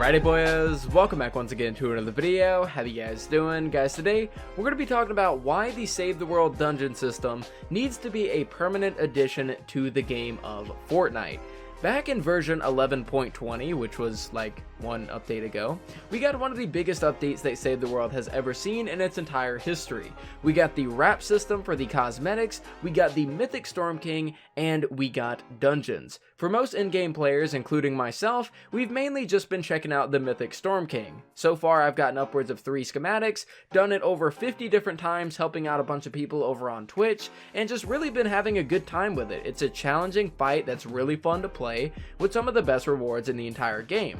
Alrighty boys, welcome back once again to another video. How you guys doing? Guys, today we're going to be talking about why the Save the World dungeon system needs to be a permanent addition to the game of Fortnite. Back in version 11.20, which was like one update ago, we got one of the biggest updates that Save the World has ever seen in its entire history. We got the wrap system for the cosmetics, we got the Mythic Storm King, and we got dungeons. For most in-game players, including myself, we've mainly just been checking out the Mythic Storm King. So far, I've gotten upwards of 3 schematics, done it over 50 different times, helping out a bunch of people over on Twitch, and just really been having a good time with it. It's a challenging fight that's really fun to play, with some of the best rewards in the entire game.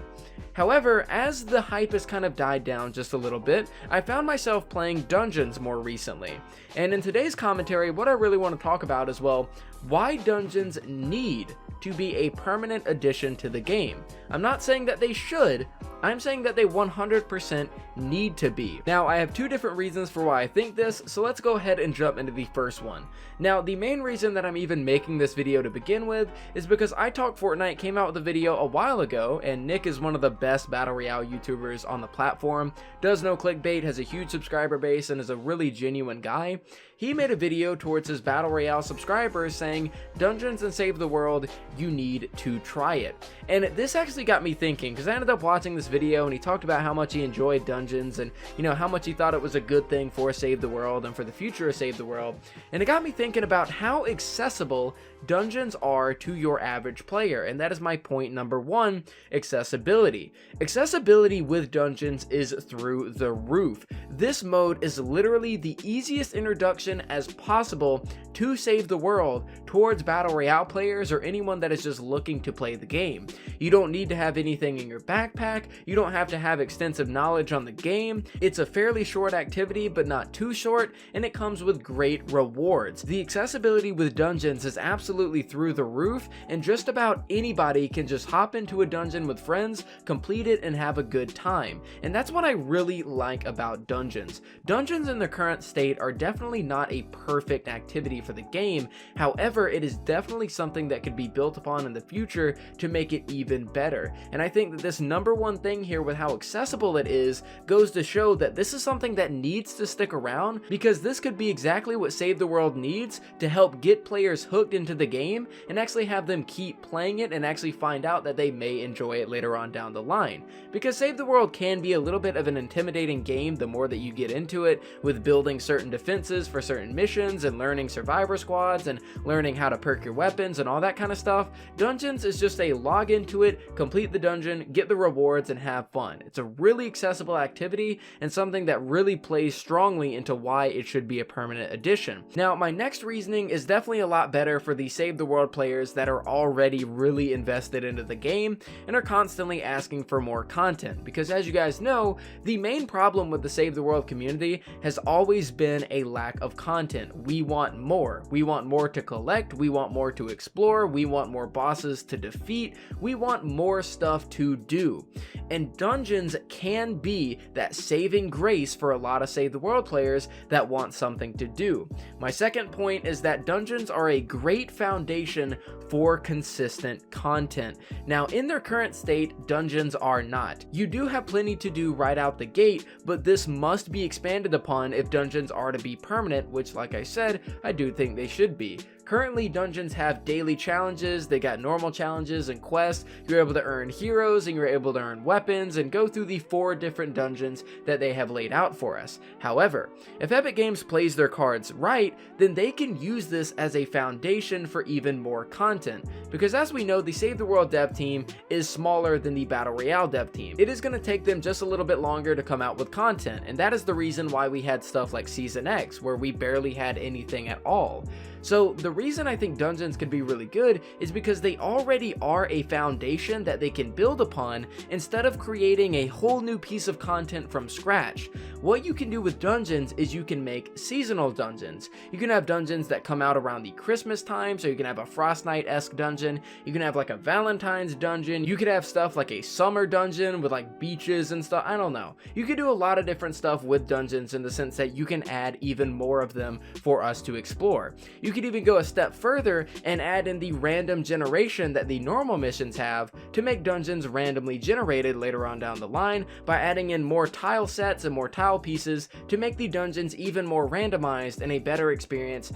However, as the hype has kind of died down just a little bit, I found myself playing dungeons more recently. And in today's commentary, what I really want to talk about is, well, why dungeons need to be a permanent addition to the game. I'm not saying that they should, I'm saying that they 100% need to be. Now, I have 2 different reasons for why I think this, so let's go ahead and jump into the first one. Now, the main reason that I'm even making this video to begin with is because I Talk Fortnite came out with a video a while ago, and Nick is one of the best Battle Royale YouTubers on the platform, does no clickbait, has a huge subscriber base, and is a really genuine guy. He made a video towards his Battle Royale subscribers saying, Dungeons and Save the World, you need to try it. And this actually got me thinking, because I ended up watching this video and he talked about how much he enjoyed dungeons and, you know, how much he thought it was a good thing for Save the World and for the future of Save the World. And it got me thinking about how accessible dungeons are to your average player, and that is my point number 1, accessibility. Accessibility with dungeons is through the roof. This mode is literally the easiest introduction as possible to Save the World towards Battle Royale players or anyone that is just looking to play the game. You don't need to have anything in your backpack, you don't have to have extensive knowledge on the game. It's a fairly short activity, but not too short, and it comes with great rewards. The accessibility with dungeons is absolutely through the roof, and just about anybody can just hop into a dungeon with friends, complete it, and have a good time. And that's what I really like about dungeons. Dungeons in their current state are definitely not a perfect activity for the game. However, it is definitely something that could be built upon in the future to make it even better. And I think that this number 1 thing here with how accessible it is goes to show that this is something that needs to stick around, because this could be exactly what Save the World needs to help get players hooked into the game and actually have them keep playing it and actually find out that they may enjoy it later on down the line. Because Save the World can be a little bit of an intimidating game the more that you get into it, with building certain defenses for certain missions and learning survivor squads and learning how to perk your weapons and all that kind of stuff. Dungeons is just a log into it, complete the dungeon, get the rewards, and have fun. It's a really accessible activity and something that really plays strongly into why it should be a permanent addition. Now, my next reasoning is definitely a lot better for the Save the World players that are already really invested into the game and are constantly asking for more content, because as you guys know, the main problem with the Save the World community has always been a lack of content. We want more. We want more to collect, we want more to explore, we want more bosses to defeat, we want more stuff to do. And dungeons can be that saving grace for a lot of Save the World players that want something to do. My second point is that dungeons are a great foundation for consistent content. Now, in their current state, dungeons are not. You do have plenty to do right out the gate, but this must be expanded upon if dungeons are to be permanent, which, like I said, I do think they should be. Currently, dungeons have daily challenges, they got normal challenges and quests, you're able to earn heroes and you're able to earn weapons and go through the 4 different dungeons that they have laid out for us. However, if Epic Games plays their cards right, then they can use this as a foundation for even more content. Because as we know, the Save the World dev team is smaller than the Battle Royale dev team. It is going to take them just a little bit longer to come out with content, and that is the reason why we had stuff like Season X, where we barely had anything at all. So the reason I think dungeons could be really good is because they already are a foundation that they can build upon instead of creating a whole new piece of content from scratch. What you can do with dungeons is you can make seasonal dungeons. You can have dungeons that come out around the Christmas time, so you can have a Frostnite-esque dungeon, you can have like a Valentine's dungeon, you could have stuff like a summer dungeon with like beaches and stuff, I don't know. You could do a lot of different stuff with dungeons in the sense that you can add even more of them for us to explore. You could even go a step further and add in the random generation that the normal missions have to make dungeons randomly generated later on down the line by adding in more tile sets and more tile pieces to make the dungeons even more randomized and a better experience,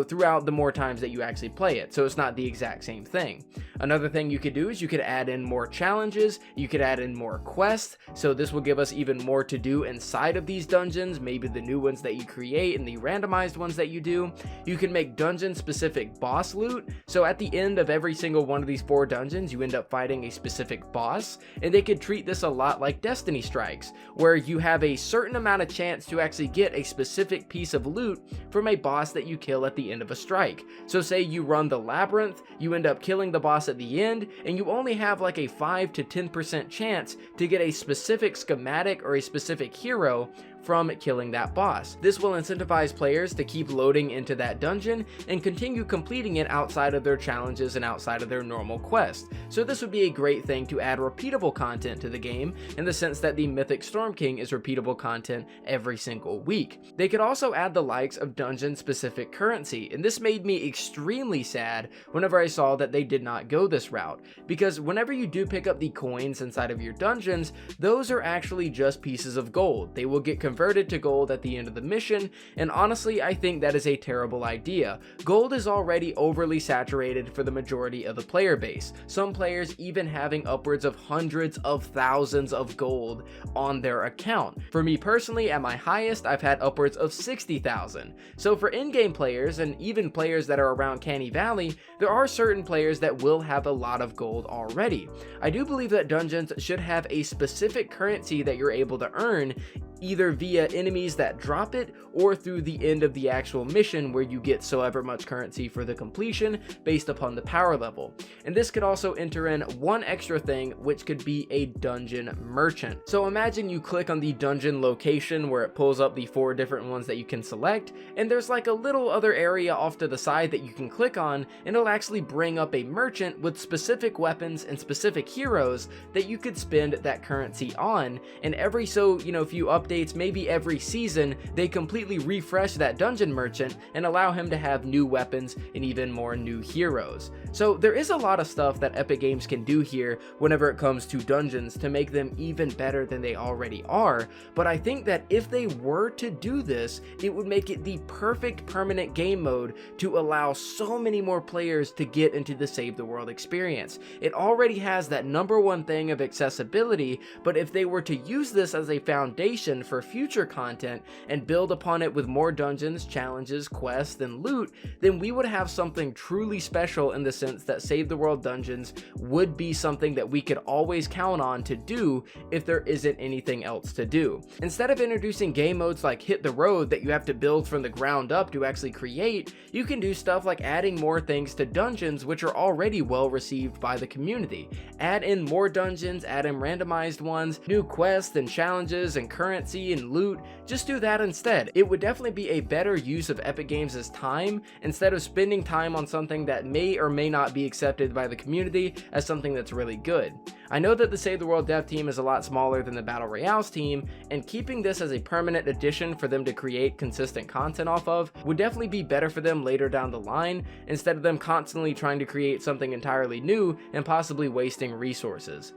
throughout the more times that you actually play it, so it's not the exact same thing. Another thing you could do is you could add in more challenges, you could add in more quests, so this will give us even more to do inside of these dungeons, maybe the new ones that you create and the randomized ones that you do. You can make dungeon specific boss loot, so at the end of every single one of these 4 dungeons you end up fighting a specific boss, and they could treat this a lot like Destiny Strikes, where you have a certain amount of chance to actually get a specific piece of loot from a boss that you kill at the end of a strike. So say you run the labyrinth, you end up killing the boss at the end, and you only have like a 5 to 10% chance to get a specific schematic or a specific hero from killing that boss. This will incentivize players to keep loading into that dungeon and continue completing it outside of their challenges and outside of their normal quest. So this would be a great thing to add repeatable content to the game, in the sense that the Mythic Storm King is repeatable content every single week. They could also add the likes of dungeon specific currency, and this made me extremely sad whenever I saw that they did not go this route, because whenever you do pick up the coins inside of your dungeons, those are actually just pieces of gold. They will get converted to gold at the end of the mission, and honestly I think that is a terrible idea. Gold is already overly saturated for the majority of the player base, some players even having upwards of hundreds of thousands of gold on their account. For me personally, at my highest I've had upwards of 60,000. So for in-game players and even players that are around Canny Valley, there are certain players that will have a lot of gold already. I do believe that dungeons should have a specific currency that you're able to earn, either via enemies that drop it or through the end of the actual mission, where you get so ever much currency for the completion based upon the power level. And this could also enter in one extra thing, which could be a dungeon merchant. So imagine you click on the dungeon location where it pulls up the 4 different ones that you can select, and there's like a little other area off to the side that you can click on, and it'll actually bring up a merchant with specific weapons and specific heroes that you could spend that currency on. And every few updates, maybe every season, they completely refresh that dungeon merchant and allow him to have new weapons and even more new heroes. So there is a lot of stuff that Epic Games can do here whenever it comes to dungeons to make them even better than they already are, but I think that if they were to do this, it would make it the perfect permanent game mode to allow so many more players to get into the Save the World experience. It already has that #1 thing of accessibility, but if they were to use this as a foundation for future content and build upon it with more dungeons, challenges, quests, and loot, then we would have something truly special, in the sense that Save the World dungeons would be something that we could always count on to do if there isn't anything else to do. Instead of introducing game modes like Hit the Road that you have to build from the ground up to actually create, you can do stuff like adding more things to dungeons, which are already well received by the community. Add in more dungeons, add in randomized ones, new quests and challenges and currency and loot. Just do that instead. It would definitely be a better use of Epic Games' time, instead of spending time on something that may or may not be accepted by the community as something that's really good. I know that the Save the World dev team is a lot smaller than the Battle Royales team, and keeping this as a permanent addition for them to create consistent content off of would definitely be better for them later down the line, instead of them constantly trying to create something entirely new and possibly wasting resources.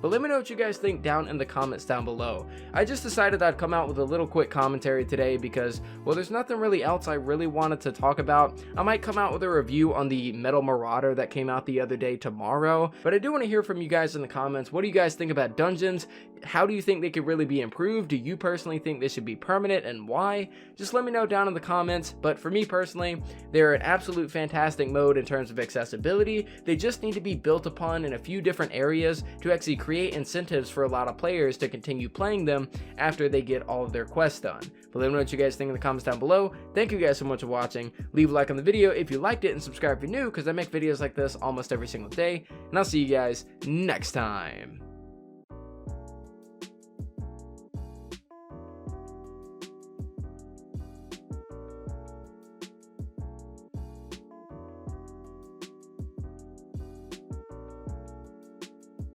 But let me know what you guys think down in the comments down below. I just decided I'd come out with a little quick commentary today because, well, there's nothing really else I really wanted to talk about. I might come out with a review on the Metal Marauder that came out the other day tomorrow, but I do want to hear from you guys in the comments. What do you guys think about dungeons? How do you think they could really be improved? Do you personally think they should be permanent, and why? Just let me know down in the comments. But for me personally, they're an absolute fantastic mode in terms of accessibility. They just need to be built upon in a few different areas to actually create incentives for a lot of players to continue playing them after they get all of their quests done. But let me know what you guys think in the comments down below. Thank you guys so much for watching. Leave a like on the video if you liked it, and subscribe if you're new, because I make videos like this almost every single day. And I'll see you guys next time.